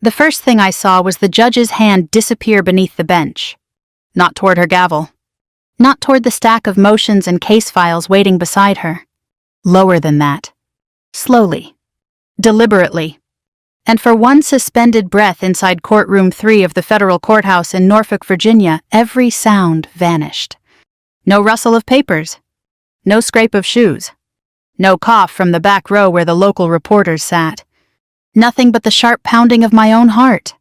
The first thing I saw was the judge's hand disappear beneath the bench. Not toward her gavel. Not toward the stack of motions and case files waiting beside her. Lower than that. Slowly. Deliberately. And for one suspended breath inside courtroom 3 of the federal courthouse in Norfolk, Virginia, every sound vanished. No rustle of papers. No scrape of shoes. No cough from the back row where the local reporters sat. Nothing but the sharp pounding of my own heart.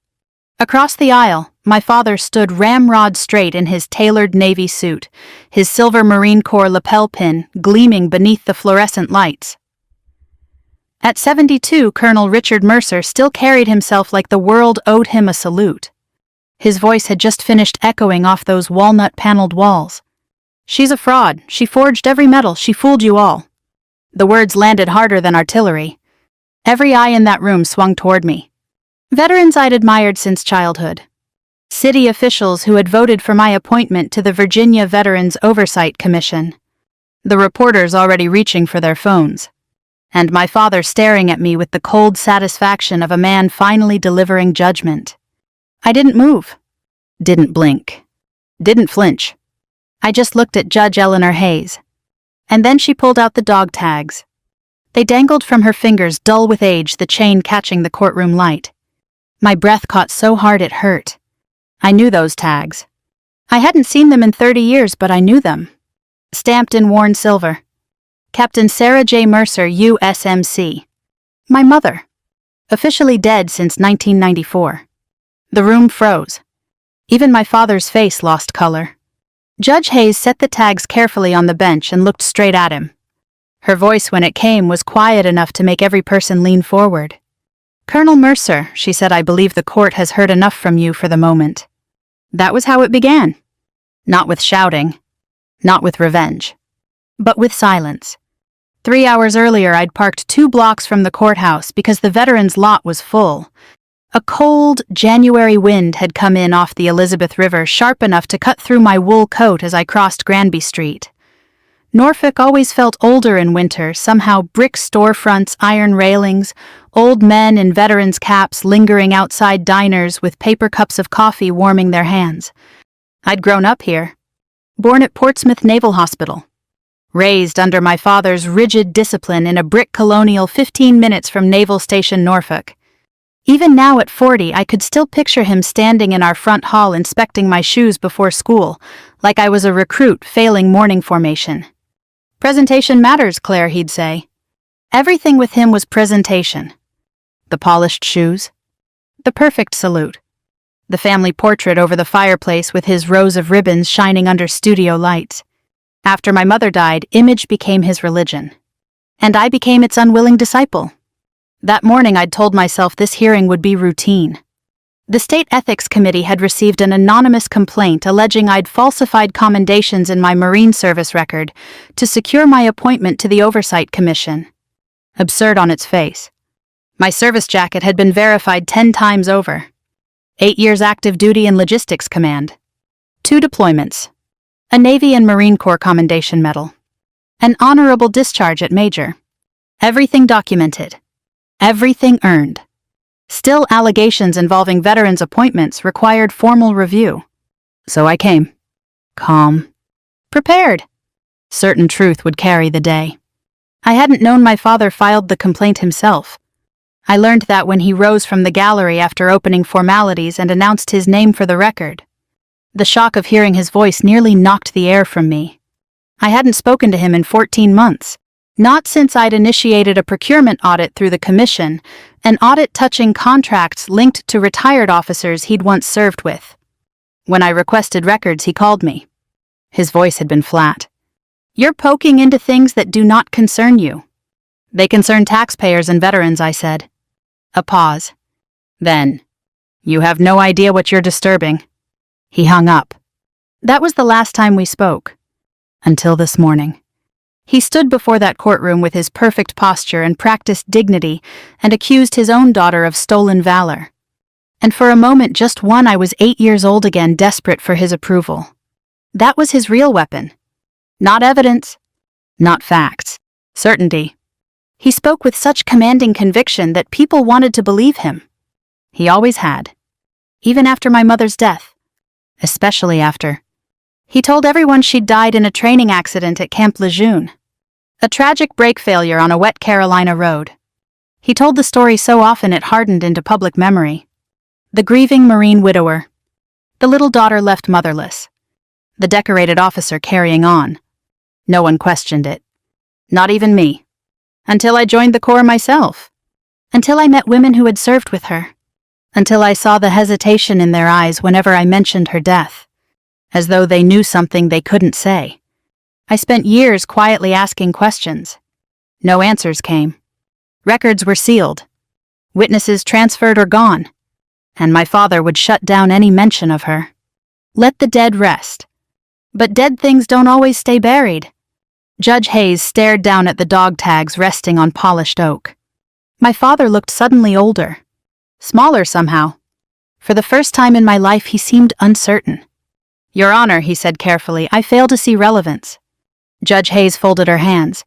Across the aisle, my father stood ramrod straight in his tailored navy suit, his silver Marine Corps lapel pin gleaming beneath the fluorescent lights. At 72, Colonel Richard Mercer still carried himself like the world owed him a salute. His voice had just finished echoing off those walnut-paneled walls. "She's a fraud. She forged every medal. She fooled you all." The words landed harder than artillery. Every eye in that room swung toward me. Veterans I'd admired since childhood. City officials who had voted for my appointment to the Virginia Veterans Oversight Commission. The reporters already reaching for their phones. And my father staring at me with the cold satisfaction of a man finally delivering judgment. I didn't move. Didn't blink. Didn't flinch. I just looked at Judge Eleanor Hayes. And then she pulled out the dog tags. They dangled from her fingers, dull with age, the chain catching the courtroom light. My breath caught so hard it hurt. I knew those tags. I hadn't seen them in 30 years, but I knew them. Stamped in worn silver. Captain Sarah J. Mercer, USMC. My mother. Officially dead since 1994. The room froze. Even my father's face lost color. Judge Hayes set the tags carefully on the bench and looked straight at him. Her voice, when it came, was quiet enough to make every person lean forward. "Colonel Mercer," she said, "I believe the court has heard enough from you for the moment." That was how it began. Not with shouting. Not with revenge. But with silence. 3 hours earlier, I'd parked 2 blocks from the courthouse because the veterans' lot was full. A cold January wind had come in off the Elizabeth River, sharp enough to cut through my wool coat as I crossed Granby Street. Norfolk always felt older in winter, somehow brick storefronts, iron railings, old men in veterans' caps lingering outside diners with paper cups of coffee warming their hands. I'd grown up here. Born at Portsmouth Naval Hospital. Raised under my father's rigid discipline in a brick colonial 15 minutes from Naval Station Norfolk. Even now at 40, I could still picture him standing in our front hall inspecting my shoes before school, like I was a recruit failing morning formation. "Presentation matters, Claire," he'd say. Everything with him was presentation. The polished shoes. The perfect salute. The family portrait over the fireplace with his rows of ribbons shining under studio lights. After my mother died, image became his religion. And I became its unwilling disciple. That morning I'd told myself this hearing would be routine. The State Ethics Committee had received an anonymous complaint alleging I'd falsified commendations in my Marine Service record to secure my appointment to the Oversight Commission. Absurd on its face. My service jacket had been verified 10 times over. 8 years active duty in Logistics Command. 2 deployments. A Navy and Marine Corps Commendation Medal. An honorable discharge at Major. Everything documented. Everything earned. Still, allegations involving veterans' appointments required formal review. So I came. Calm. Prepared. Certain truth would carry the day. I hadn't known my father filed the complaint himself. I learned that when he rose from the gallery after opening formalities and announced his name for the record. The shock of hearing his voice nearly knocked the air from me. I hadn't spoken to him in 14 months. Not since I'd initiated a procurement audit through the commission, an audit touching contracts linked to retired officers he'd once served with. When I requested records, he called me. His voice had been flat. "You're poking into things that do not concern you." "They concern taxpayers and veterans," I said. A pause. Then, "You have no idea what you're disturbing." He hung up. That was the last time we spoke. Until this morning. He stood before that courtroom with his perfect posture and practiced dignity and accused his own daughter of stolen valor. And for a moment, just one, I was 8 years old again, desperate for his approval. That was his real weapon. Not evidence. Not facts. Certainty. He spoke with such commanding conviction that people wanted to believe him. He always had. Even after my mother's death. Especially after. He told everyone she'd died in a training accident at Camp Lejeune. A tragic brake failure on a wet Carolina road. He told the story so often it hardened into public memory. The grieving Marine widower. The little daughter left motherless. The decorated officer carrying on. No one questioned it. Not even me. Until I joined the Corps myself. Until I met women who had served with her. Until I saw the hesitation in their eyes whenever I mentioned her death. As though they knew something they couldn't say. I spent years quietly asking questions. No answers came. Records were sealed. Witnesses transferred or gone. And my father would shut down any mention of her. Let the dead rest. But dead things don't always stay buried. Judge Hayes stared down at the dog tags resting on polished oak. My father looked suddenly older. Smaller somehow. For the first time in my life he seemed uncertain. Your Honor, he said carefully, I fail to see relevance. Judge Hayes folded her hands.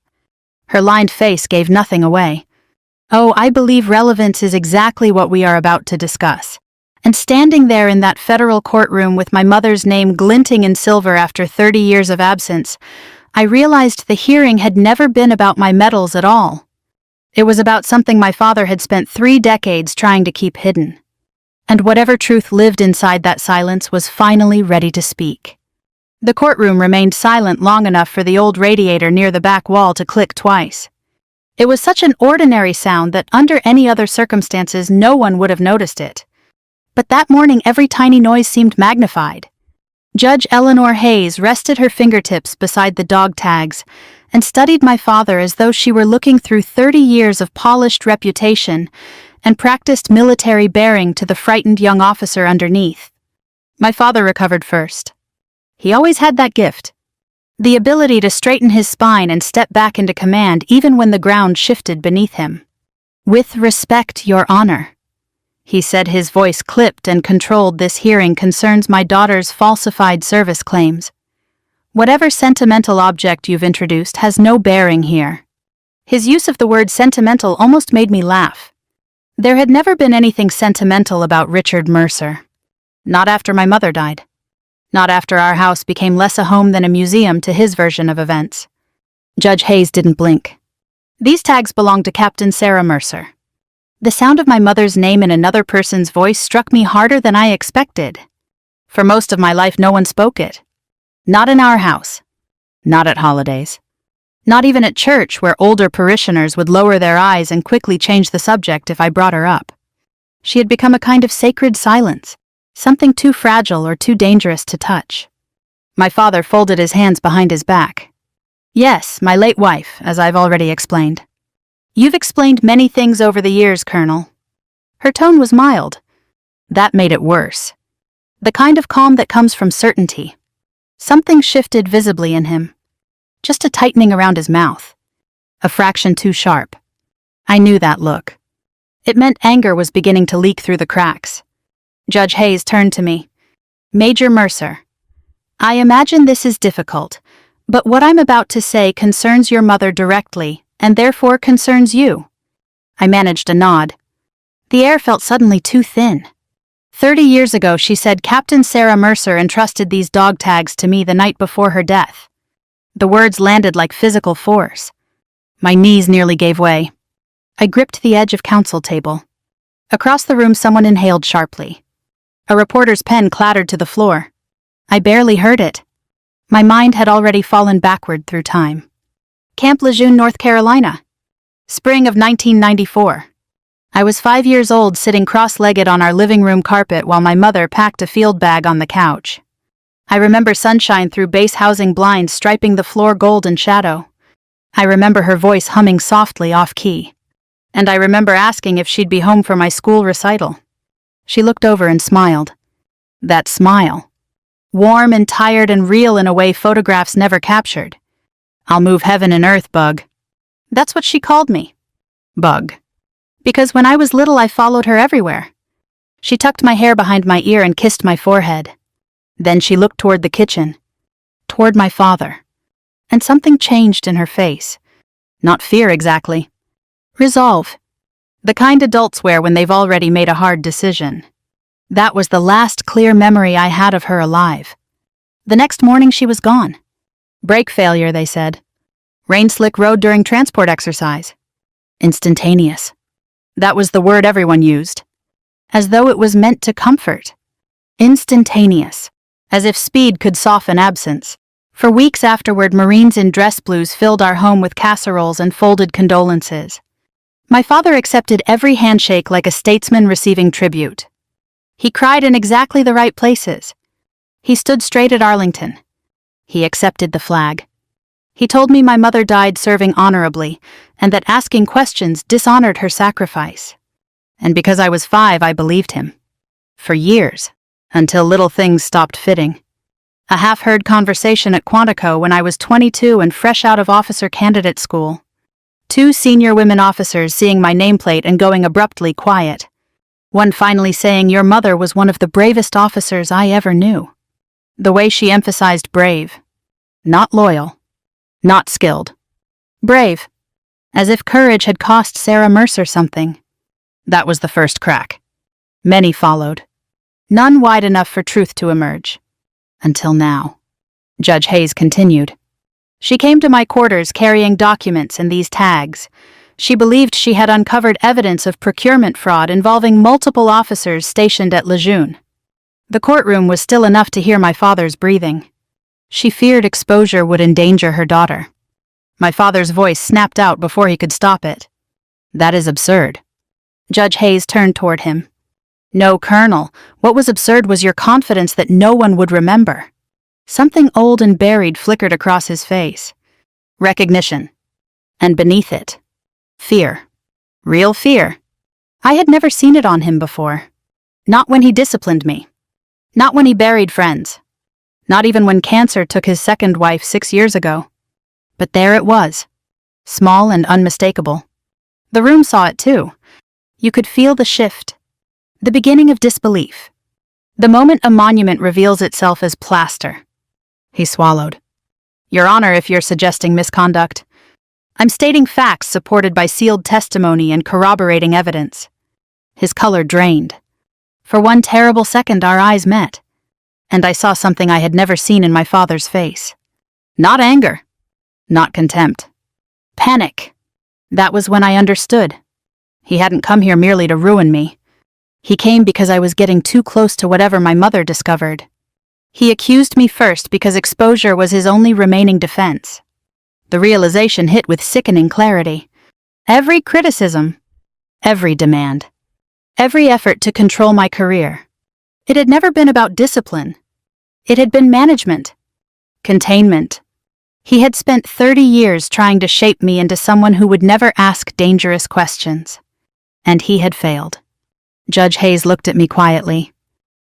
Her lined face gave nothing away. Oh, I believe relevance is exactly what we are about to discuss. And standing there in that federal courtroom with my mother's name glinting in silver after 30 years of absence, I realized the hearing had never been about my medals at all. It was about something my father had spent 3 decades trying to keep hidden. And whatever truth lived inside that silence was finally ready to speak. The courtroom remained silent long enough for the old radiator near the back wall to click twice. It was such an ordinary sound that under any other circumstances no one would have noticed it. But that morning every tiny noise seemed magnified. Judge Eleanor Hayes rested her fingertips beside the dog tags and studied my father as though she were looking through 30 years of polished reputation and practiced military bearing to the frightened young officer underneath. My father recovered first. He always had that gift. The ability to straighten his spine and step back into command even when the ground shifted beneath him. With respect, Your Honor. He said, his voice clipped and controlled. This hearing concerns my daughter's falsified service claims. Whatever sentimental object you've introduced has no bearing here. His use of the word sentimental almost made me laugh. There had never been anything sentimental about Richard Mercer. Not after my mother died. Not after our house became less a home than a museum to his version of events. Judge Hayes didn't blink. These tags belonged to Captain Sarah Mercer. The sound of my mother's name in another person's voice struck me harder than I expected. For most of my life no one spoke it. Not in our house. Not at holidays. Not even at church, where older parishioners would lower their eyes and quickly change the subject if I brought her up. She had become a kind of sacred silence. Something too fragile or too dangerous to touch. My father folded his hands behind his back. Yes, my late wife, as I've already explained. You've explained many things over the years, Colonel. Her tone was mild. That made it worse. The kind of calm that comes from certainty. Something shifted visibly in him. Just a tightening around his mouth. A fraction too sharp. I knew that look. It meant anger was beginning to leak through the cracks. Judge Hayes turned to me. Major Mercer, I imagine this is difficult, but what I'm about to say concerns your mother directly, and therefore concerns you. I managed a nod. The air felt suddenly too thin. 30 years ago, she said Captain Sarah Mercer entrusted these dog tags to me the night before her death. The words landed like physical force. My knees nearly gave way. I gripped the edge of counsel table. Across the room, someone inhaled sharply. A reporter's pen clattered to the floor. I barely heard it. My mind had already fallen backward through time. Camp Lejeune, North Carolina. Spring of 1994. I was 5 years old, sitting cross-legged on our living room carpet while my mother packed a field bag on the couch. I remember sunshine through base housing blinds striping the floor gold and shadow. I remember her voice humming softly off-key. And I remember asking if she'd be home for my school recital. She looked over and smiled. That smile. Warm and tired and real in a way photographs never captured. I'll move heaven and earth, Bug. That's what she called me. Bug. Because when I was little I followed her everywhere. She tucked my hair behind my ear and kissed my forehead. Then she looked toward the kitchen. Toward my father. And something changed in her face. Not fear exactly. Resolve. The kind adults wear when they've already made a hard decision. That was the last clear memory I had of her alive. The next morning she was gone. Brake failure, they said. Rain-slick road during transport exercise. Instantaneous. That was the word everyone used. As though it was meant to comfort. Instantaneous. As if speed could soften absence. For weeks afterward, Marines in dress blues filled our home with casseroles and folded condolences. My father accepted every handshake like a statesman receiving tribute. He cried in exactly the right places. He stood straight at Arlington. He accepted the flag. He told me my mother died serving honorably, and that asking questions dishonored her sacrifice. And because I was 5, I believed him. For years, until little things stopped fitting. A half-heard conversation at Quantico when I was 22 and fresh out of officer candidate school. 2 senior women officers seeing my nameplate and going abruptly quiet. One finally saying, "Your mother was one of the bravest officers I ever knew." The way she emphasized brave. Not loyal. Not skilled. Brave. As if courage had cost Sarah Mercer something. That was the first crack. Many followed. None wide enough for truth to emerge. Until now. Judge Hayes continued. She came to my quarters carrying documents and these tags. She believed she had uncovered evidence of procurement fraud involving multiple officers stationed at Lejeune. The courtroom was still enough to hear my father's breathing. She feared exposure would endanger her daughter. My father's voice snapped out before he could stop it. That is absurd. Judge Hayes turned toward him. No, Colonel, what was absurd was your confidence that no one would remember. Something old and buried flickered across his face. Recognition. And beneath it, fear. Real fear. I had never seen it on him before. Not when he disciplined me. Not when he buried friends. Not even when cancer took his second wife 6 years ago. But there it was. Small and unmistakable. The room saw it too. You could feel the shift. The beginning of disbelief. The moment a monument reveals itself as plaster. He swallowed. Your Honor, if you're suggesting misconduct, I'm stating facts supported by sealed testimony and corroborating evidence. His color drained. For one terrible second our eyes met, and I saw something I had never seen in my father's face. Not anger. Not contempt. Panic. That was when I understood. He hadn't come here merely to ruin me. He came because I was getting too close to whatever my mother discovered. He accused me first because exposure was his only remaining defense. The realization hit with sickening clarity. Every criticism, every demand, every effort to control my career. It had never been about discipline. It had been management, containment. He had spent 30 years trying to shape me into someone who would never ask dangerous questions. And he had failed. Judge Hayes looked at me quietly.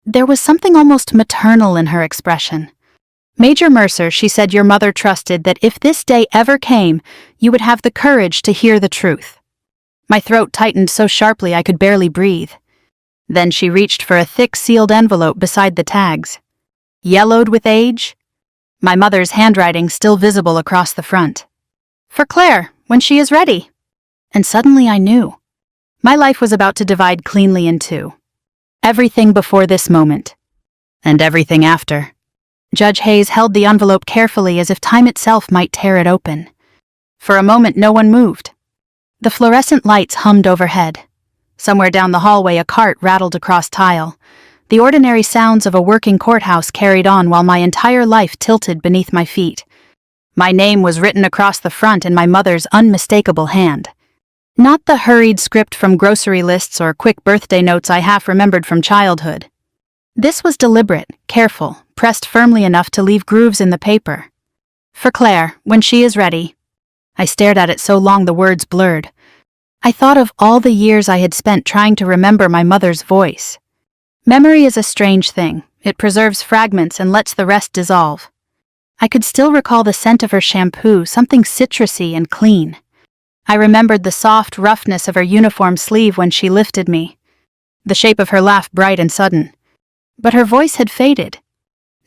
There was something almost maternal in her expression. Major Mercer, she said, your mother trusted that if this day ever came, you would have the courage to hear the truth. My throat tightened so sharply I could barely breathe. Then she reached for a thick sealed envelope beside the tags. Yellowed with age, my mother's handwriting still visible across the front. For Claire, when she is ready. And suddenly I knew. My life was about to divide cleanly in two. Everything before this moment. And everything after. Judge Hayes held the envelope carefully as if time itself might tear it open. For a moment no one moved. The fluorescent lights hummed overhead. Somewhere down the hallway a cart rattled across tile. The ordinary sounds of a working courthouse carried on while my entire life tilted beneath my feet. My name was written across the front in my mother's unmistakable hand. Not the hurried script from grocery lists or quick birthday notes I half remembered from childhood. This was deliberate, careful, pressed firmly enough to leave grooves in the paper. For Claire, when she is ready. I stared at it so long the words blurred. I thought of all the years I had spent trying to remember my mother's voice. Memory is a strange thing. It preserves fragments and lets the rest dissolve. I could still recall the scent of her shampoo, something citrusy and clean. I remembered the soft roughness of her uniform sleeve when she lifted me. The shape of her laugh bright and sudden. But her voice had faded.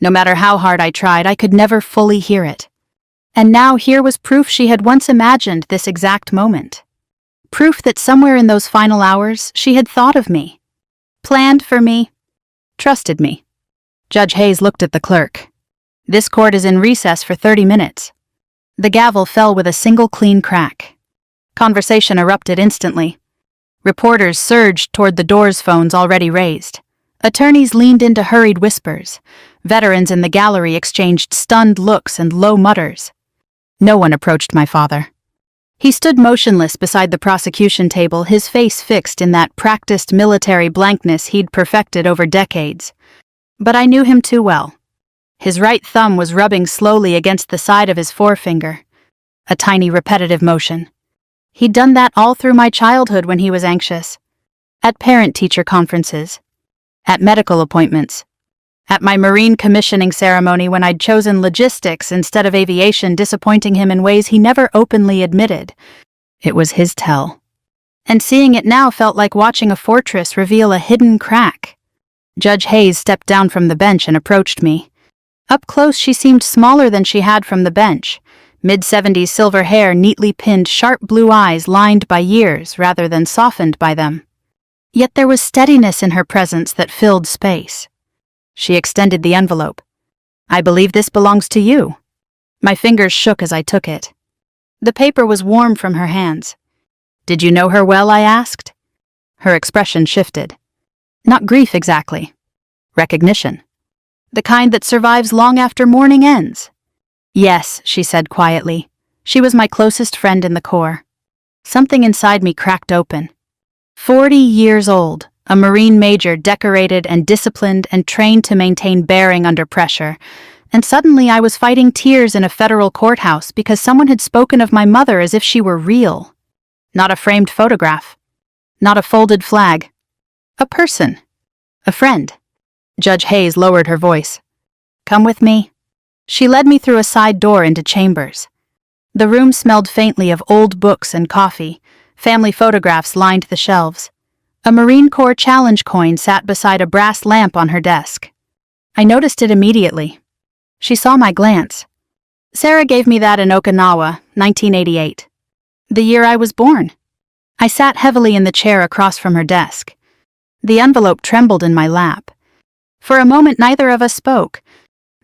No matter how hard I tried, I could never fully hear it. And now here was proof she had once imagined this exact moment. Proof that somewhere in those final hours, she had thought of me, planned for me, trusted me. Judge Hayes looked at the clerk. This court is in recess for 30 minutes. The gavel fell with a single clean crack. Conversation erupted instantly. Reporters surged toward the doors phones already raised. Attorneys leaned into hurried whispers. Veterans in the gallery exchanged stunned looks and low mutters. No one approached my father. He stood motionless beside the prosecution table, his face fixed in that practiced military blankness he'd perfected over decades. But I knew him too well. His right thumb was rubbing slowly against the side of his forefinger, a tiny repetitive motion. He'd done that all through my childhood when he was anxious. At parent-teacher conferences. At medical appointments. At my Marine commissioning ceremony when I'd chosen logistics instead of aviation, disappointing him in ways he never openly admitted. It was his tell. And seeing it now felt like watching a fortress reveal a hidden crack. Judge Hayes stepped down from the bench and approached me. Up close, she seemed smaller than she had from the bench. Mid-70s silver hair neatly pinned, sharp blue eyes lined by years rather than softened by them. Yet there was steadiness in her presence that filled space. She extended the envelope. I believe this belongs to you. My fingers shook as I took it. The paper was warm from her hands. Did you know her well, I asked. Her expression shifted. Not grief exactly. Recognition. The kind that survives long after mourning ends. Yes, she said quietly. She was my closest friend in the Corps. Something inside me cracked open. 40 years old, a Marine major decorated and disciplined and trained to maintain bearing under pressure, and suddenly I was fighting tears in a federal courthouse because someone had spoken of my mother as if she were real. Not a framed photograph. Not a folded flag. A person. A friend. Judge Hayes lowered her voice. Come with me. She led me through a side door into chambers. The room smelled faintly of old books and coffee. Family photographs lined the shelves. A Marine Corps challenge coin sat beside a brass lamp on her desk. I noticed it immediately. She saw my glance. Sarah gave me that in Okinawa, 1988. The year I was born. I sat heavily in the chair across from her desk. The envelope trembled in my lap. For a moment neither of us spoke.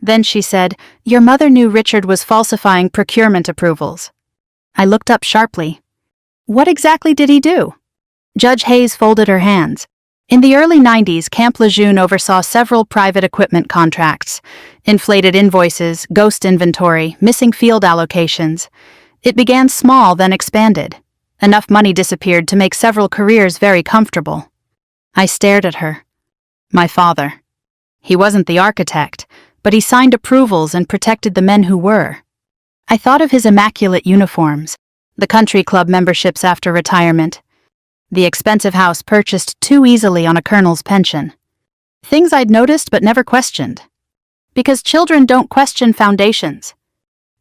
Then she said, "Your mother knew Richard was falsifying procurement approvals." I looked up sharply. What exactly did he do? Judge Hayes folded her hands. In the early 90s, Camp Lejeune oversaw several private equipment contracts, inflated invoices, ghost inventory, missing field allocations. It began small, then expanded. Enough money disappeared to make several careers very comfortable. I stared at her. My father. He wasn't the architect, but he signed approvals and protected the men who were. I thought of his immaculate uniforms, the country club memberships after retirement, the expensive house purchased too easily on a colonel's pension. Things I'd noticed but never questioned. Because children don't question foundations.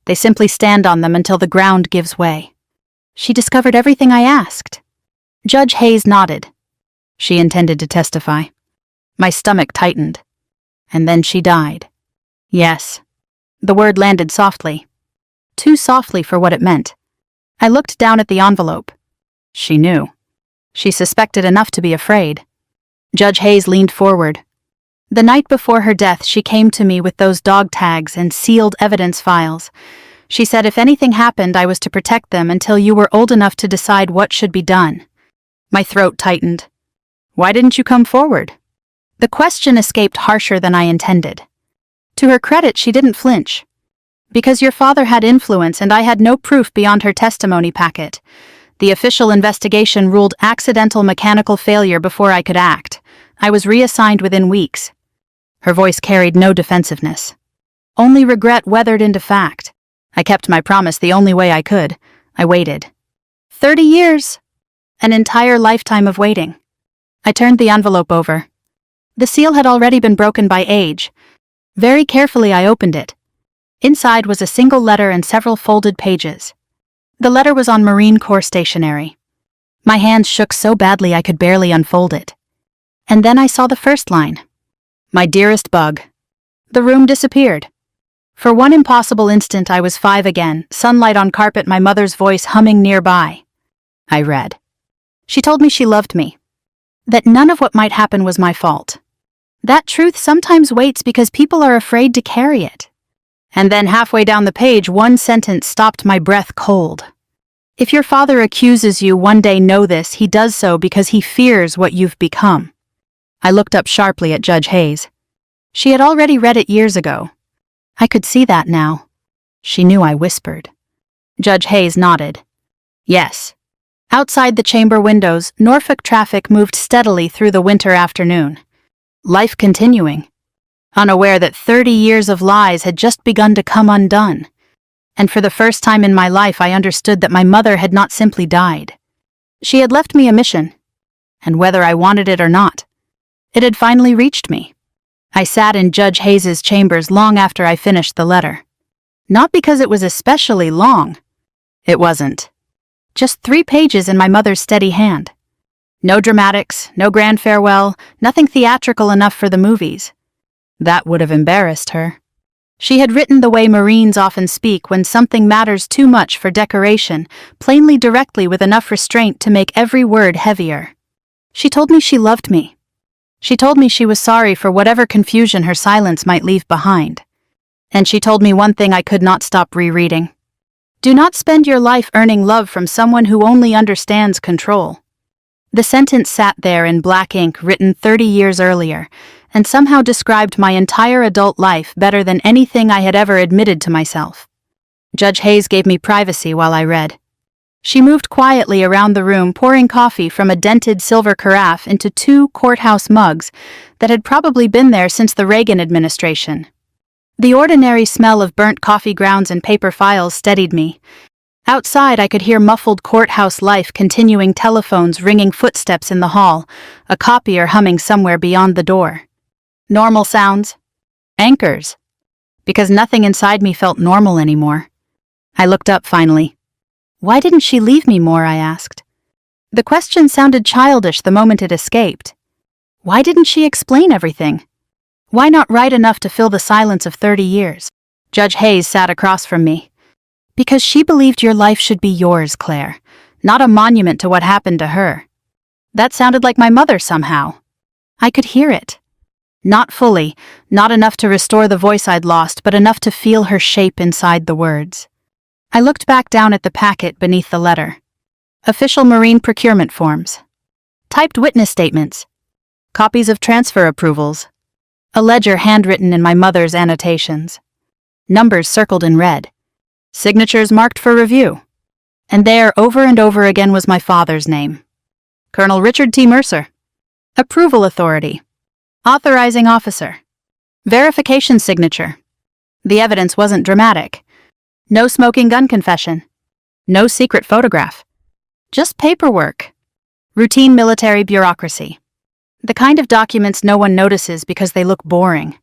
They simply stand on them until the ground gives way. She discovered everything I asked. Judge Hayes nodded. She intended to testify. My stomach tightened. And then she died. Yes. The word landed softly. Too softly for what it meant. I looked down at the envelope. She knew. She suspected enough to be afraid. Judge Hayes leaned forward. The night before her death, she came to me with those dog tags and sealed evidence files. She said if anything happened, I was to protect them until you were old enough to decide what should be done. My throat tightened. Why didn't you come forward? The question escaped harsher than I intended. To her credit, she didn't flinch. Because your father had influence and I had no proof beyond her testimony packet. The official investigation ruled accidental mechanical failure before I could act. I was reassigned within weeks. Her voice carried no defensiveness. Only regret weathered into fact. I kept my promise the only way I could. I waited. 30 years! An entire lifetime of waiting. I turned the envelope over. The seal had already been broken by age. Very carefully I opened it. Inside was a single letter and several folded pages. The letter was on Marine Corps stationery. My hands shook so badly I could barely unfold it. And then I saw the first line. My dearest Bug. The room disappeared. For one impossible instant I was 5 again, sunlight on carpet, my mother's voice humming nearby. I read. She told me she loved me, that none of what might happen was my fault. That truth sometimes waits because people are afraid to carry it. And then halfway down the page, one sentence stopped my breath cold. If your father accuses you, one day know this, he does so because he fears what you've become. I looked up sharply at Judge Hayes. She had already read it years ago. I could see that now. She knew I whispered. Judge Hayes nodded. Yes. Outside the chamber windows, Norfolk traffic moved steadily through the winter afternoon. Life continuing. Unaware that 30 years of lies had just begun to come undone. And for the first time in my life I understood that my mother had not simply died. She had left me a mission. And whether I wanted it or not, it had finally reached me. I sat in Judge Hayes's chambers long after I finished the letter. Not because it was especially long. It wasn't. Just 3 pages in my mother's steady hand. No dramatics, no grand farewell, nothing theatrical enough for the movies. That would have embarrassed her. She had written the way Marines often speak when something matters too much for decoration, plainly directly with enough restraint to make every word heavier. She told me she loved me. She told me she was sorry for whatever confusion her silence might leave behind. And she told me one thing I could not stop rereading. Do not spend your life earning love from someone who only understands control. The sentence sat there in black ink written 30 years earlier, and somehow described my entire adult life better than anything I had ever admitted to myself. Judge Hayes gave me privacy while I read. She moved quietly around the room, pouring coffee from a dented silver carafe into 2 courthouse mugs that had probably been there since the Reagan administration. The ordinary smell of burnt coffee grounds and paper files steadied me. Outside I could hear muffled courthouse life, continuing telephones, ringing footsteps in the hall, a copier humming somewhere beyond the door. Normal sounds. Anchors. Because nothing inside me felt normal anymore. I looked up finally. Why didn't she leave me more, I asked. The question sounded childish the moment it escaped. Why didn't she explain everything? Why not write enough to fill the silence of 30 years? Judge Hayes sat across from me. Because she believed your life should be yours, Claire, not a monument to what happened to her. That sounded like my mother somehow. I could hear it. Not fully, not enough to restore the voice I'd lost, but enough to feel her shape inside the words. I looked back down at the packet beneath the letter. Official Marine procurement forms. Typed witness statements. Copies of transfer approvals. A ledger handwritten in my mother's annotations. Numbers circled in red. Signatures marked for review. And there, over and over again, was my father's name. Colonel Richard T. Mercer. Approval authority. Authorizing officer. Verification signature. The evidence wasn't dramatic. No smoking gun confession. No secret photograph. Just paperwork. Routine military bureaucracy. The kind of documents no one notices because they look boring.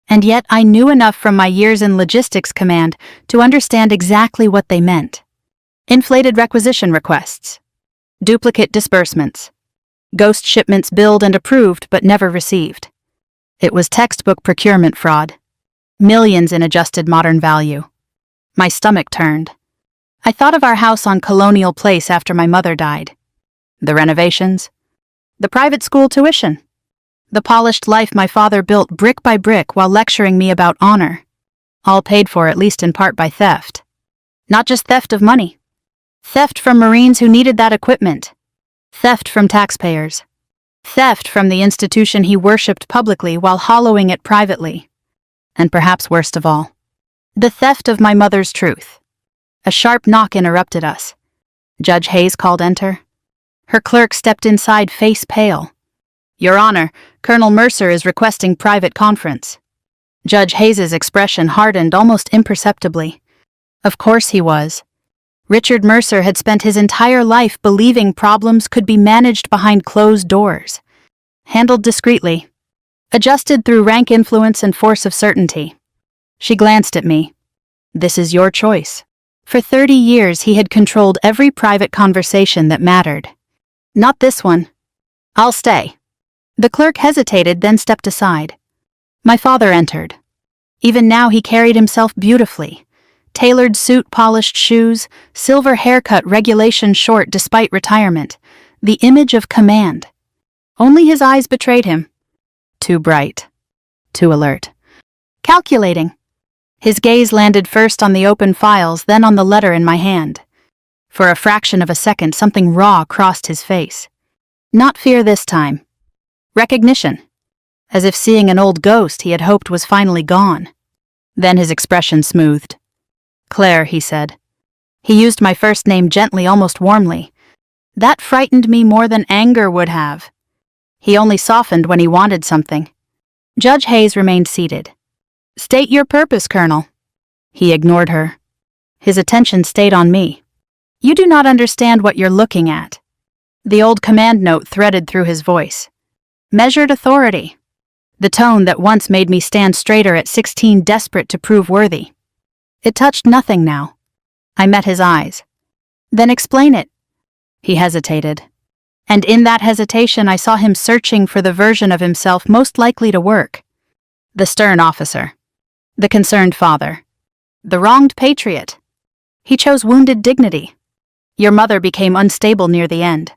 And yet I knew enough from my years in logistics command to understand exactly what they meant. Inflated requisition requests. Duplicate disbursements. Ghost shipments billed and approved but never received. It was textbook procurement fraud. Millions in adjusted modern value. My stomach turned. I thought of our house on Colonial Place after my mother died. The renovations. The private school tuition. The polished life my father built brick by brick while lecturing me about honor. All paid for at least in part by theft. Not just theft of money. Theft from Marines who needed that equipment. Theft from taxpayers. Theft from the institution he worshipped publicly while hollowing it privately. And perhaps worst of all, the theft of my mother's truth. A sharp knock interrupted us. Judge Hayes called enter. Her clerk stepped inside, face pale. Your Honor, Colonel Mercer is requesting private conference. Judge Hayes's expression hardened almost imperceptibly. Of course he was. Richard Mercer had spent his entire life believing problems could be managed behind closed doors. Handled discreetly. Adjusted through rank influence and force of certainty. She glanced at me. This is your choice. For 30 years he had controlled every private conversation that mattered. Not this one. I'll stay. The clerk hesitated, then stepped aside. My father entered. Even now he carried himself beautifully. Tailored suit, polished shoes, silver haircut, regulation short despite retirement. the image of command. Only his eyes betrayed him. Too bright. Too alert. Calculating. His gaze landed first on the open files, then on the letter in my hand. For a fraction of a second, something raw crossed his face. Not fear this time. Recognition. As if seeing an old ghost he had hoped was finally gone. Then his expression smoothed. "Claire," he said. He used my first name gently, almost warmly. That frightened me more than anger would have. He only softened when he wanted something. Judge Hayes remained seated. "State your purpose, Colonel." He ignored her. His attention stayed on me. "You do not understand what you're looking at." The old command note threaded through his voice. Measured authority. The tone that once made me stand straighter at 16, desperate to prove worthy. It touched nothing now. I met his eyes. "Then explain it." He hesitated. And in that hesitation I saw him searching for the version of himself most likely to work. The stern officer. The concerned father. The wronged patriot. He chose wounded dignity. Your mother became unstable near the end.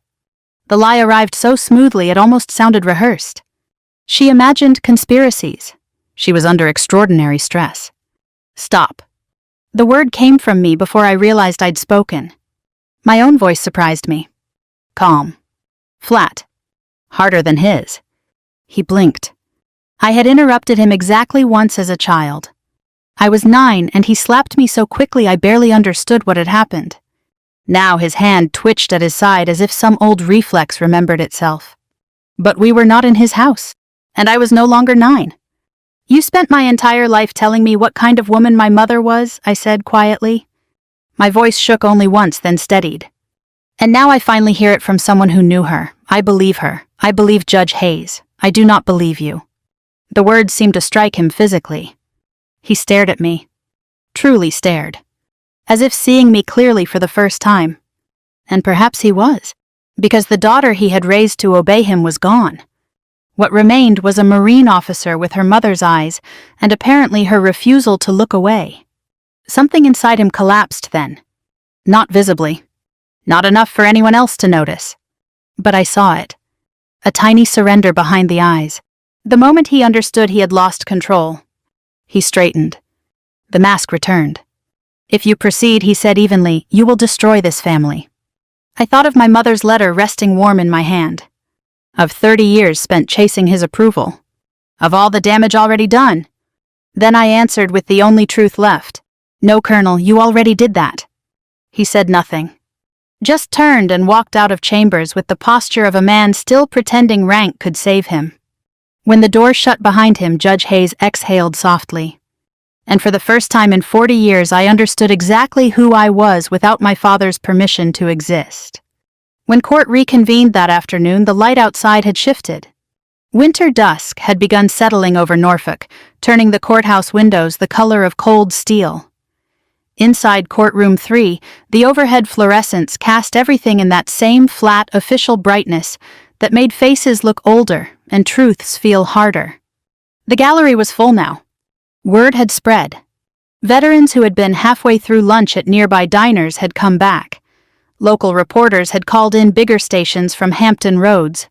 The lie arrived so smoothly it almost sounded rehearsed. She imagined conspiracies. She was under extraordinary stress. Stop. The word came from me before I realized I'd spoken. My own voice surprised me. Calm. Flat. Harder than his. He blinked. I had interrupted him exactly once as a child. I was 9 and he slapped me so quickly I barely understood what had happened. Now his hand twitched at his side as if some old reflex remembered itself. But we were not in his house, and I was no longer 9. "You spent my entire life telling me what kind of woman my mother was," I said quietly. My voice shook only once, then steadied. "And now I finally hear it from someone who knew her. I believe her. I believe Judge Hayes. I do not believe you." The words seemed to strike him physically. He stared at me. Truly stared. As if seeing me clearly for the first time. And perhaps he was, because the daughter he had raised to obey him was gone. What remained was a Marine officer with her mother's eyes, and apparently her refusal to look away. Something inside him collapsed then. Not visibly. Not enough for anyone else to notice. But I saw it. A tiny surrender behind the eyes. The moment he understood he had lost control. He straightened. The mask returned. "If you proceed," he said evenly, "you will destroy this family." I thought of my mother's letter resting warm in my hand. Of 30 years spent chasing his approval. Of all the damage already done. Then I answered with the only truth left. "No, Colonel, you already did that." He said nothing. Just turned and walked out of chambers with the posture of a man still pretending rank could save him. When the door shut behind him, Judge Hayes exhaled softly. And for the first time in 40 years I understood exactly who I was without my father's permission to exist. When court reconvened that afternoon, the light outside had shifted. Winter dusk had begun settling over Norfolk, turning the courthouse windows the color of cold steel. Inside courtroom 3, the overhead fluorescents cast everything in that same flat official brightness that made faces look older and truths feel harder. The gallery was full now. Word had spread. Veterans who had been halfway through lunch at nearby diners had come back. Local reporters had called in bigger stations from Hampton Roads.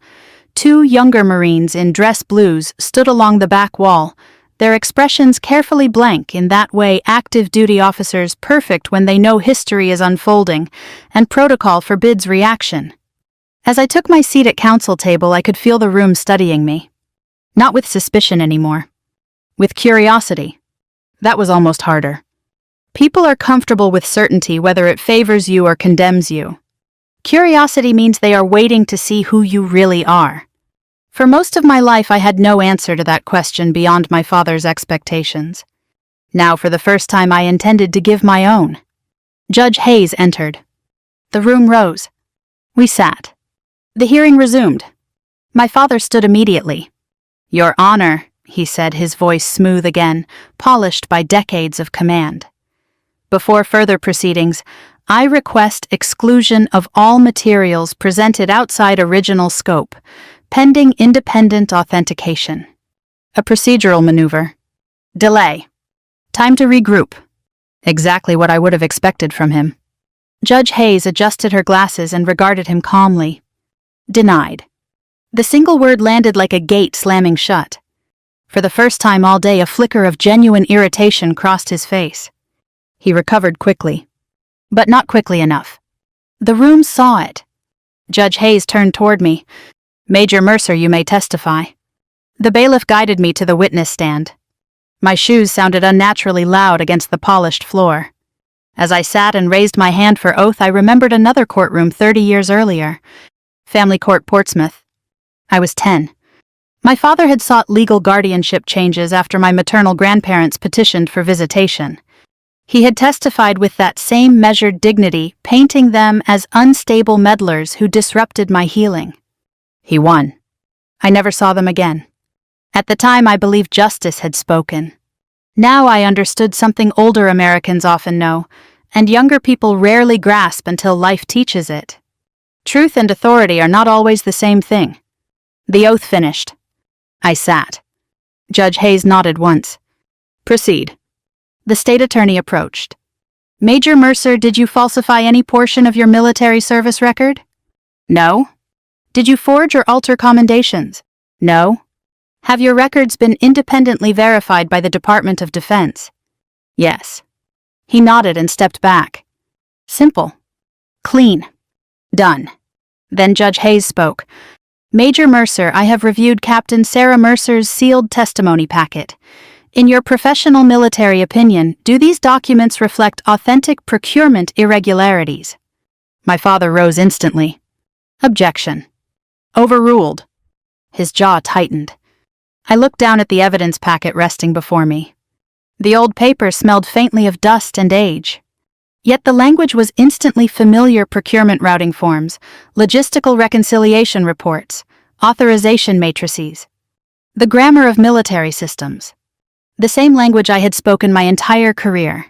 2 younger Marines in dress blues stood along the back wall, their expressions carefully blank in that way active duty officers perfect when they know history is unfolding and protocol forbids reaction. As I took my seat at council table, I could feel the room studying me. Not with suspicion anymore. With curiosity. That was almost harder. People are comfortable with certainty whether it favors you or condemns you. Curiosity means they are waiting to see who you really are. For most of my life I had no answer to that question beyond my father's expectations. Now for the first time I intended to give my own. Judge Hayes entered. The room rose. We sat. The hearing resumed. My father stood immediately. "Your Honor," he said, his voice smooth again, polished by decades of command. "Before further proceedings, I request exclusion of all materials presented outside original scope, pending independent authentication." A procedural maneuver. Delay. Time to regroup. Exactly what I would have expected from him. Judge Hayes adjusted her glasses and regarded him calmly. Denied. The single word landed like a gate slamming shut. For the first time all day, a flicker of genuine irritation crossed his face. He recovered quickly. But not quickly enough. The room saw it. Judge Hayes turned toward me. "Major Mercer, you may testify." The bailiff guided me to the witness stand. My shoes sounded unnaturally loud against the polished floor. As I sat and raised my hand for oath, I remembered another courtroom 30 years earlier. Family Court, Portsmouth. I was 10. My father had sought legal guardianship changes after my maternal grandparents petitioned for visitation. He had testified with that same measured dignity, painting them as unstable meddlers who disrupted my healing. He won. I never saw them again. At the time, I believed justice had spoken. Now I understood something older Americans often know, and younger people rarely grasp until life teaches it. Truth and authority are not always the same thing. The oath finished. I sat. Judge Hayes nodded once. "Proceed." The state attorney approached. "Major Mercer, did you falsify any portion of your military service record?" "No." "Did you forge or alter commendations?" "No." "Have your records been independently verified by the Department of Defense?" "Yes." He nodded and stepped back. Simple. Clean. Done. Then Judge Hayes spoke. "Major Mercer, I have reviewed Captain Sarah Mercer's sealed testimony packet. In your professional military opinion, do these documents reflect authentic procurement irregularities?" My father rose instantly. "Objection." "Overruled." His jaw tightened. I looked down at the evidence packet resting before me. The old paper smelled faintly of dust and age. Yet the language was instantly familiar: procurement routing forms, logistical reconciliation reports, authorization matrices. The grammar of military systems. The same language I had spoken my entire career.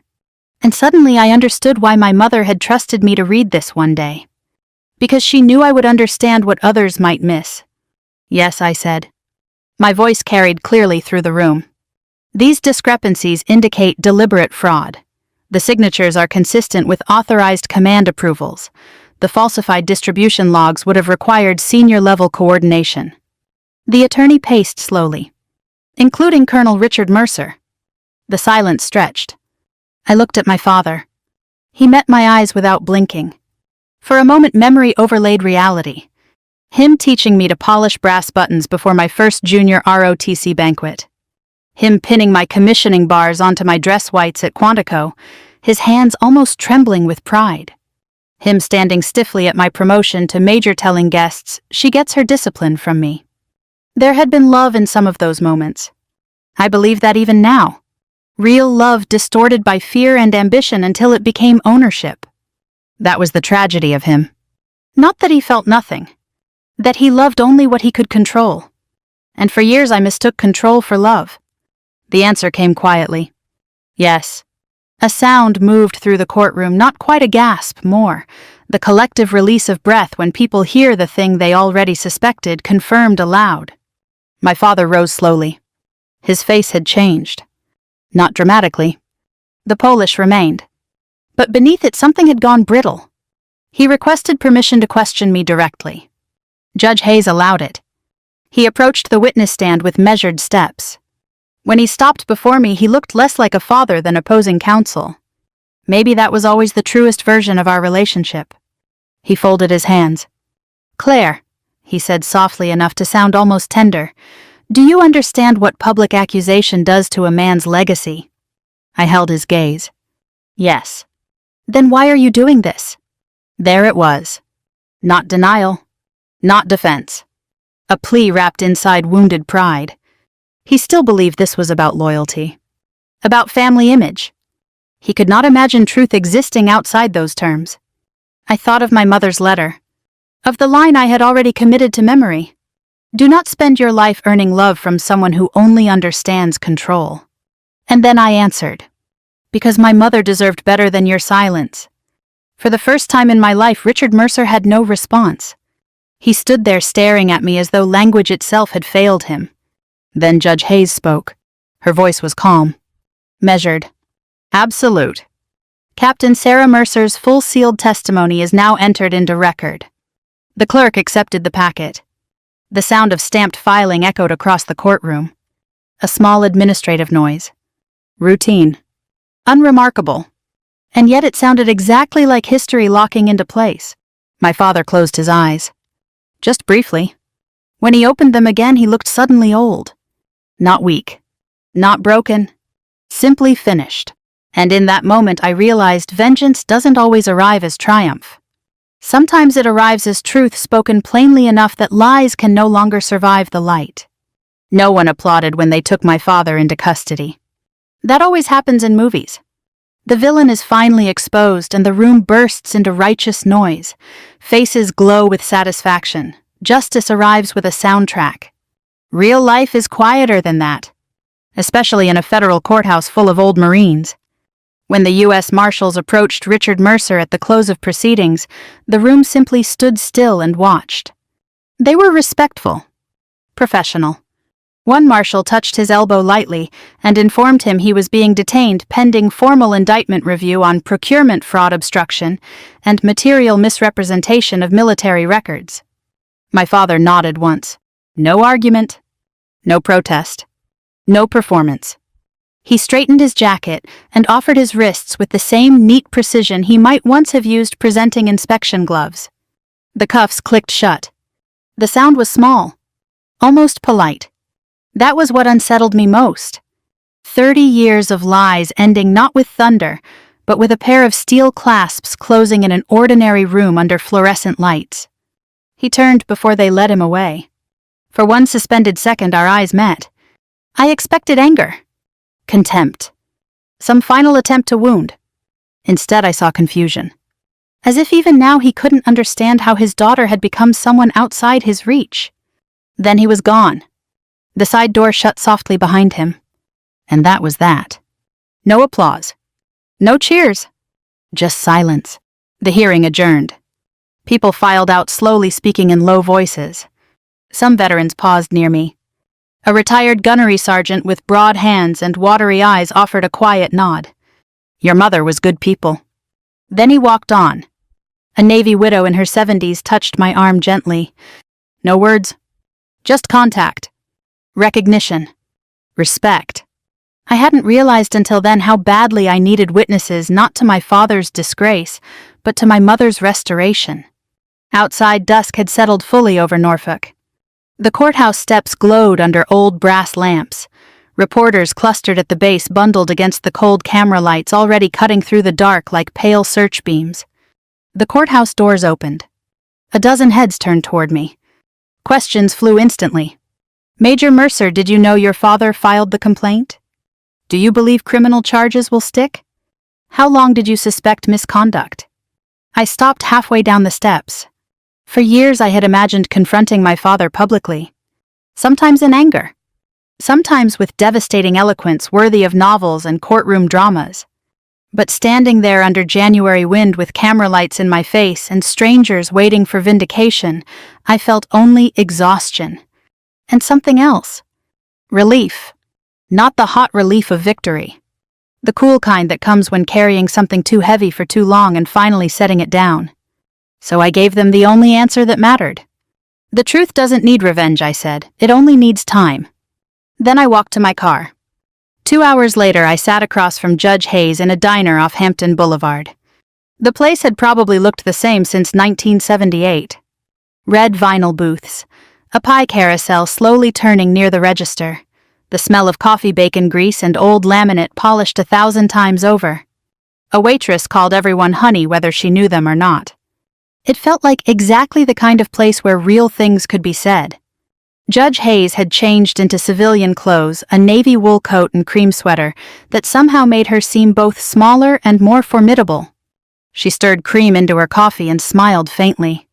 And suddenly I understood why my mother had trusted me to read this one day. Because she knew I would understand what others might miss. "Yes," I said. My voice carried clearly through the room. "These discrepancies indicate deliberate fraud. The signatures are consistent with authorized command approvals. The falsified distribution logs would have required senior-level coordination." The attorney paced slowly. "Including Colonel Richard Mercer." The silence stretched. I looked at my father. He met my eyes without blinking. For a moment, memory overlaid reality. Him teaching me to polish brass buttons before my first junior ROTC banquet. Him pinning my commissioning bars onto my dress whites at Quantico, his hands almost trembling with pride. Him standing stiffly at my promotion to major, telling guests she gets her discipline from me. There had been love in some of those moments. I believe that even now. Real love distorted by fear and ambition until it became ownership. That was the tragedy of him. Not that he felt nothing. That he loved only what he could control. And for years I mistook control for love. The answer came quietly. Yes. A sound moved through the courtroom, not quite a gasp, more. The collective release of breath when people hear the thing they already suspected confirmed aloud. My father rose slowly. His face had changed. Not dramatically. The Polish remained. But beneath it something had gone brittle. He requested permission to question me directly. Judge Hayes allowed it. He approached the witness stand with measured steps. When he stopped before me, he looked less like a father than opposing counsel. Maybe that was always the truest version of our relationship. He folded his hands. "Claire," he said softly enough to sound almost tender, "do you understand what public accusation does to a man's legacy?" I held his gaze. "Yes." "Then why are you doing this?" There it was. Not denial. Not defense. A plea wrapped inside wounded pride. He still believed this was about loyalty. About family image. He could not imagine truth existing outside those terms. I thought of my mother's letter. Of the line I had already committed to memory. "Do not spend your life earning love from someone who only understands control." And then I answered. "Because my mother deserved better than your silence." For the first time in my life, Richard Mercer had no response. He stood there staring at me as though language itself had failed him. Then Judge Hayes spoke. Her voice was calm. Measured. Absolute. "Captain Sarah Mercer's full sealed testimony is now entered into record." The clerk accepted the packet. The sound of stamped filing echoed across the courtroom. A small administrative noise. Routine. Unremarkable. And yet it sounded exactly like history locking into place. My father closed his eyes. Just briefly. When he opened them again, he looked suddenly old. Not weak. Not broken. Simply finished. And in that moment I realized vengeance doesn't always arrive as triumph. Sometimes it arrives as truth spoken plainly enough that lies can no longer survive the light. No one applauded when they took my father into custody. That always happens in movies. The villain is finally exposed and the room bursts into righteous noise. Faces glow with satisfaction. Justice arrives with a soundtrack. Real life is quieter than that, especially in a federal courthouse full of old Marines. When the U.S. Marshals approached Richard Mercer at the close of proceedings, the room simply stood still and watched. They were respectful, professional. One marshal touched his elbow lightly and informed him he was being detained pending formal indictment review on procurement fraud obstruction and material misrepresentation of military records. My father nodded once. No argument. No protest. No performance. He straightened his jacket and offered his wrists with the same neat precision he might once have used presenting inspection gloves. The cuffs clicked shut. The sound was small, almost polite. That was what unsettled me most. 30 years of lies ending not with thunder, but with a pair of steel clasps closing in an ordinary room under fluorescent lights. He turned before they led him away. For one suspended second our eyes met. I expected anger, contempt, some final attempt to wound. Instead I saw confusion. As if even now he couldn't understand how his daughter had become someone outside his reach. Then he was gone. The side door shut softly behind him. And that was that. No applause. No cheers. Just silence. The hearing adjourned. People filed out slowly, speaking in low voices. Some veterans paused near me. A retired gunnery sergeant with broad hands and watery eyes offered a quiet nod. Your mother was good people. Then he walked on. A Navy widow in her 70s touched my arm gently. No words. Just contact. Recognition. Respect. I hadn't realized until then how badly I needed witnesses not to my father's disgrace, but to my mother's restoration. Outside dusk had settled fully over Norfolk. The courthouse steps glowed under old brass lamps. Reporters clustered at the base bundled against the cold camera lights already cutting through the dark like pale search beams. The courthouse doors opened. A dozen heads turned toward me. Questions flew instantly. Major Mercer, did you know your father filed the complaint? Do you believe criminal charges will stick? How long did you suspect misconduct? I stopped halfway down the steps. For years I had imagined confronting my father publicly. Sometimes in anger. Sometimes with devastating eloquence worthy of novels and courtroom dramas. But standing there under January wind with camera lights in my face and strangers waiting for vindication, I felt only exhaustion. And something else. Relief. Not the hot relief of victory. The cool kind that comes when carrying something too heavy for too long and finally setting it down. So I gave them the only answer that mattered. The truth doesn't need revenge, I said. It only needs time. Then I walked to my car. 2 hours later, I sat across from Judge Hayes in a diner off Hampton Boulevard. The place had probably looked the same since 1978. Red vinyl booths. A pie carousel slowly turning near the register. The smell of coffee bacon grease and old laminate polished 1,000 times over. A waitress called everyone honey whether she knew them or not. It felt like exactly the kind of place where real things could be said. Judge Hayes had changed into civilian clothes, a navy wool coat and cream sweater that somehow made her seem both smaller and more formidable. She stirred cream into her coffee and smiled faintly.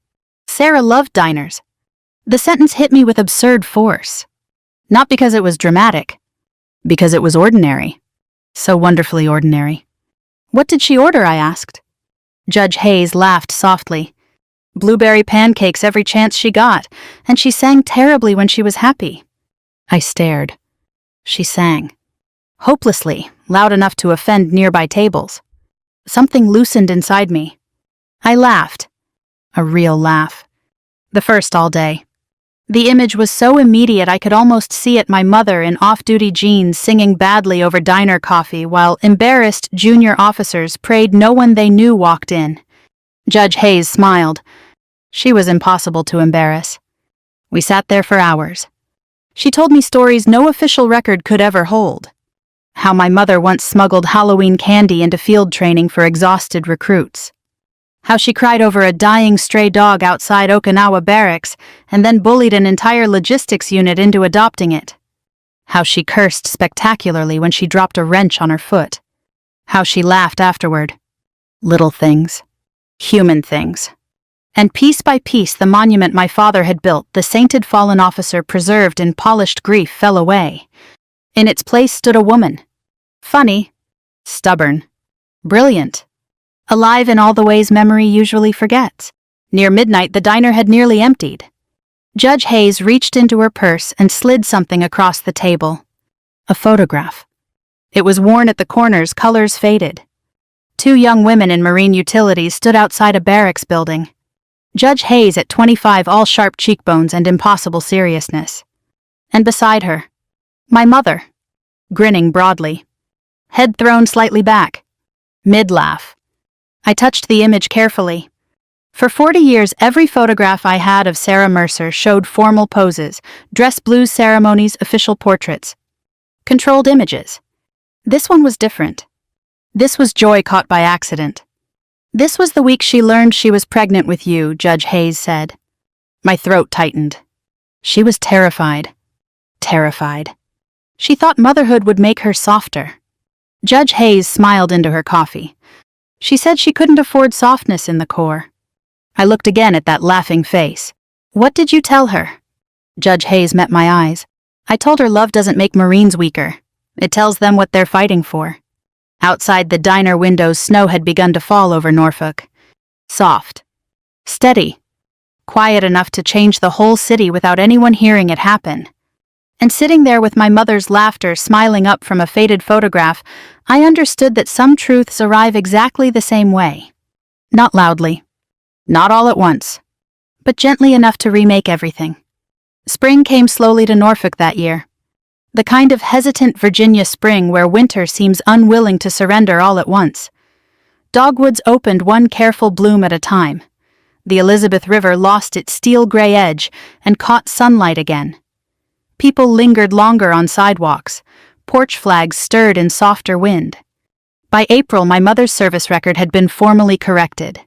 Sarah loved diners. The sentence hit me with absurd force. Not because it was dramatic, because it was ordinary. So wonderfully ordinary. What did she order, I asked. Judge Hayes laughed softly. Blueberry pancakes every chance she got, and she sang terribly when she was happy. I stared. She sang. Hopelessly, loud enough to offend nearby tables. Something loosened inside me. I laughed. A real laugh. The first all day. The image was so immediate I could almost see it, my mother in off-duty jeans singing badly over diner coffee while embarrassed junior officers prayed no one they knew walked in. Judge Hayes smiled. She was impossible to embarrass. We sat there for hours. She told me stories no official record could ever hold. How my mother once smuggled Halloween candy into field training for exhausted recruits. How she cried over a dying stray dog outside Okinawa barracks and then bullied an entire logistics unit into adopting it. How she cursed spectacularly when she dropped a wrench on her foot. How she laughed afterward. Little things. Human things. And piece by piece the monument my father had built, the sainted fallen officer preserved in polished grief, fell away. In its place stood a woman. Funny. Stubborn. Brilliant. Alive in all the ways memory usually forgets. Near midnight, the diner had nearly emptied. Judge Hayes reached into her purse and slid something across the table. A photograph. It was worn at the corners, colors faded. 2 young women in marine utilities stood outside a barracks building. Judge Hayes at 25, all sharp cheekbones and impossible seriousness. And beside her, my mother, grinning broadly. Head thrown slightly back. Mid-laugh. I touched the image carefully. For 40 years, every photograph I had of Sarah Mercer showed formal poses, dress blues ceremonies, official portraits. Controlled images. This one was different. This was joy caught by accident. This was the week she learned she was pregnant with you, Judge Hayes said. My throat tightened. She was terrified. Terrified. She thought motherhood would make her softer. Judge Hayes smiled into her coffee. She said she couldn't afford softness in the Corps. I looked again at that laughing face. What did you tell her? Judge Hayes met my eyes. I told her love doesn't make Marines weaker. It tells them what they're fighting for. Outside the diner windows, snow had begun to fall over Norfolk. Soft. Steady. Quiet enough to change the whole city without anyone hearing it happen. And sitting there with my mother's laughter smiling up from a faded photograph, I understood that some truths arrive exactly the same way. Not loudly. Not all at once. But gently enough to remake everything. Spring came slowly to Norfolk that year. The kind of hesitant Virginia spring where winter seems unwilling to surrender all at once. Dogwoods opened one careful bloom at a time. The Elizabeth River lost its steel-gray edge and caught sunlight again. People lingered longer on sidewalks. Porch flags stirred in softer wind. By April, my mother's service record had been formally corrected.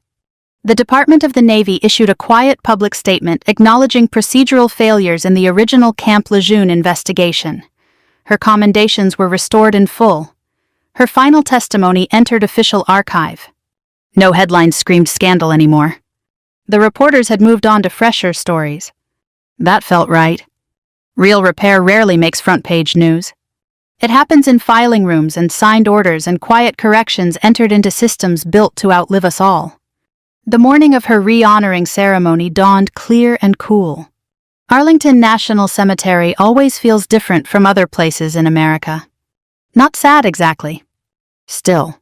The Department of the Navy issued a quiet public statement acknowledging procedural failures in the original Camp Lejeune investigation. Her commendations were restored in full. Her final testimony entered official archive. No headlines screamed scandal anymore. The reporters had moved on to fresher stories. That felt right. Real repair rarely makes front-page news. It happens in filing rooms and signed orders and quiet corrections entered into systems built to outlive us all. The morning of her re-honoring ceremony dawned clear and cool. Arlington National Cemetery always feels different from other places in America. Not sad exactly. Still.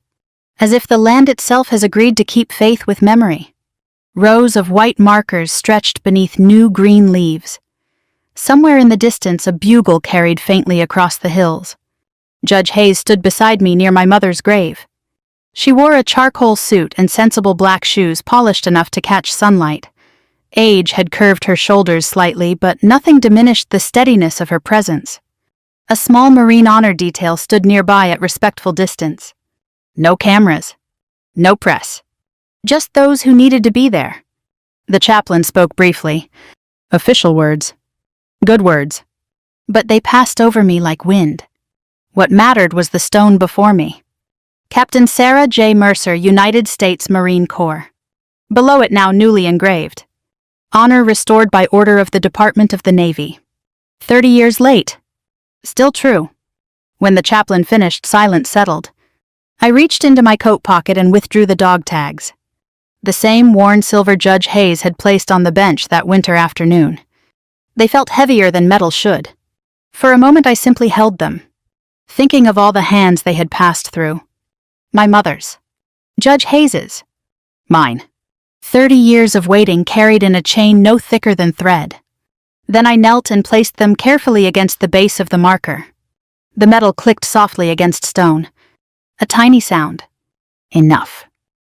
As if the land itself has agreed to keep faith with memory. Rows of white markers stretched beneath new green leaves. Somewhere in the distance, a bugle carried faintly across the hills. Judge Hayes stood beside me near my mother's grave. She wore a charcoal suit and sensible black shoes polished enough to catch sunlight. Age had curved her shoulders slightly, but nothing diminished the steadiness of her presence. A small Marine honor detail stood nearby at respectful distance. No cameras. No press. Just those who needed to be there. The chaplain spoke briefly. Official words. Good words. But they passed over me like wind. What mattered was the stone before me. Captain Sarah J. Mercer, United States Marine Corps. Below it now newly engraved. Honor restored by order of the Department of the Navy. 30 years late. Still true. When the chaplain finished, silence settled. I reached into my coat pocket and withdrew the dog tags. The same worn silver Judge Hayes had placed on the bench that winter afternoon. They felt heavier than metal should. For a moment I simply held them, thinking of all the hands they had passed through. My mother's. Judge Hayes's. Mine. 30 years of waiting carried in a chain no thicker than thread. Then I knelt and placed them carefully against the base of the marker. The metal clicked softly against stone. A tiny sound. Enough.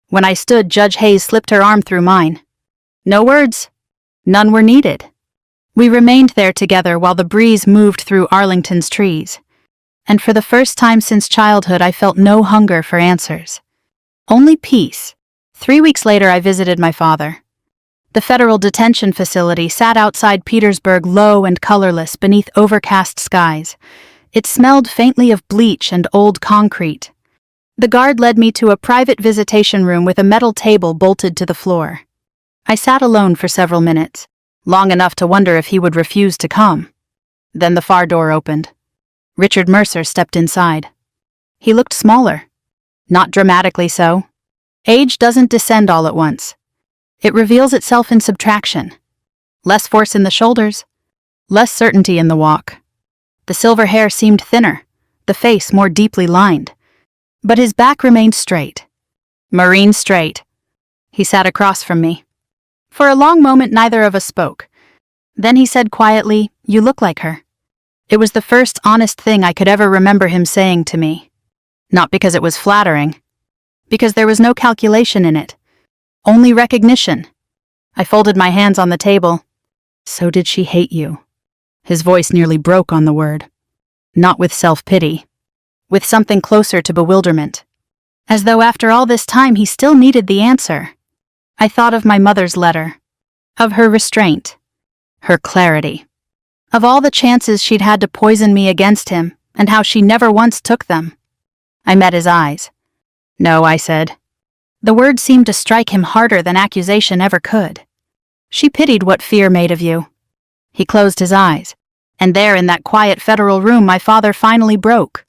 When I stood, Judge Hayes slipped her arm through mine. No words. None were needed. We remained there together while the breeze moved through Arlington's trees. And for the first time since childhood, I felt no hunger for answers. Only peace. 3 weeks later, I visited my father. The federal detention facility sat outside Petersburg, low and colorless beneath overcast skies. It smelled faintly of bleach and old concrete. The guard led me to a private visitation room with a metal table bolted to the floor. I sat alone for several minutes, long enough to wonder if he would refuse to come. Then the far door opened. Richard Mercer stepped inside. He looked smaller. Not dramatically so. Age doesn't descend all at once. It reveals itself in subtraction. Less force in the shoulders, less certainty in the walk. The silver hair seemed thinner, the face more deeply lined. But his back remained straight. Marine straight. He sat across from me. For a long moment, neither of us spoke. Then he said quietly, "You look like her." It was the first honest thing I could ever remember him saying to me. Not because it was flattering. Because there was no calculation in it. Only recognition. I folded my hands on the table. "So did she hate you?" His voice nearly broke on the word. Not with self-pity. With something closer to bewilderment. As though after all this time he still needed the answer. I thought of my mother's letter. Of her restraint. Her clarity. Of all the chances she'd had to poison me against him, and how she never once took them. I met his eyes. "No," I said. The word seemed to strike him harder than accusation ever could. "She pitied what fear made of you." He closed his eyes, and there in that quiet federal room my father finally broke.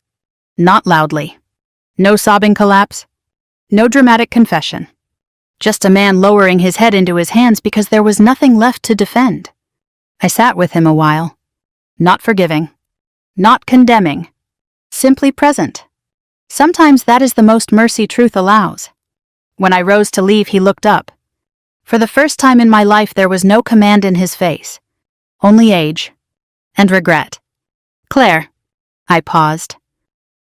Not loudly. No sobbing collapse. No dramatic confession. Just a man lowering his head into his hands because there was nothing left to defend. I sat with him a while. Not forgiving. Not condemning. Simply present. Sometimes that is the most mercy truth allows. When I rose to leave, he looked up. For the first time in my life, there was no command in his face. Only age. And regret. "Claire." I paused.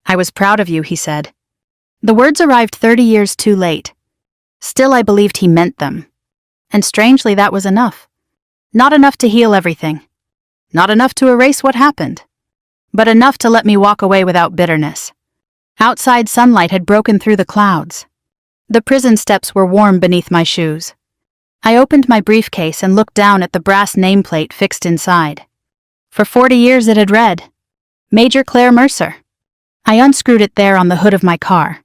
"I was proud of you," he said. The words arrived 30 years too late. Still, I believed he meant them. And strangely, that was enough. Not enough to heal everything. Not enough to erase what happened. But enough to let me walk away without bitterness. Outside sunlight had broken through the clouds. The prison steps were warm beneath my shoes. I opened my briefcase and looked down at the brass nameplate fixed inside. For 40 years it had read, "Major Claire Mercer." I unscrewed it there on the hood of my car,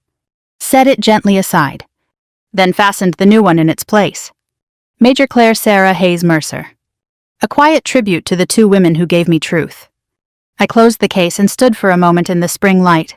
set it gently aside, then fastened the new one in its place. Major Claire Sarah Hayes Mercer. A quiet tribute to the two women who gave me truth. I closed the case and stood for a moment in the spring light.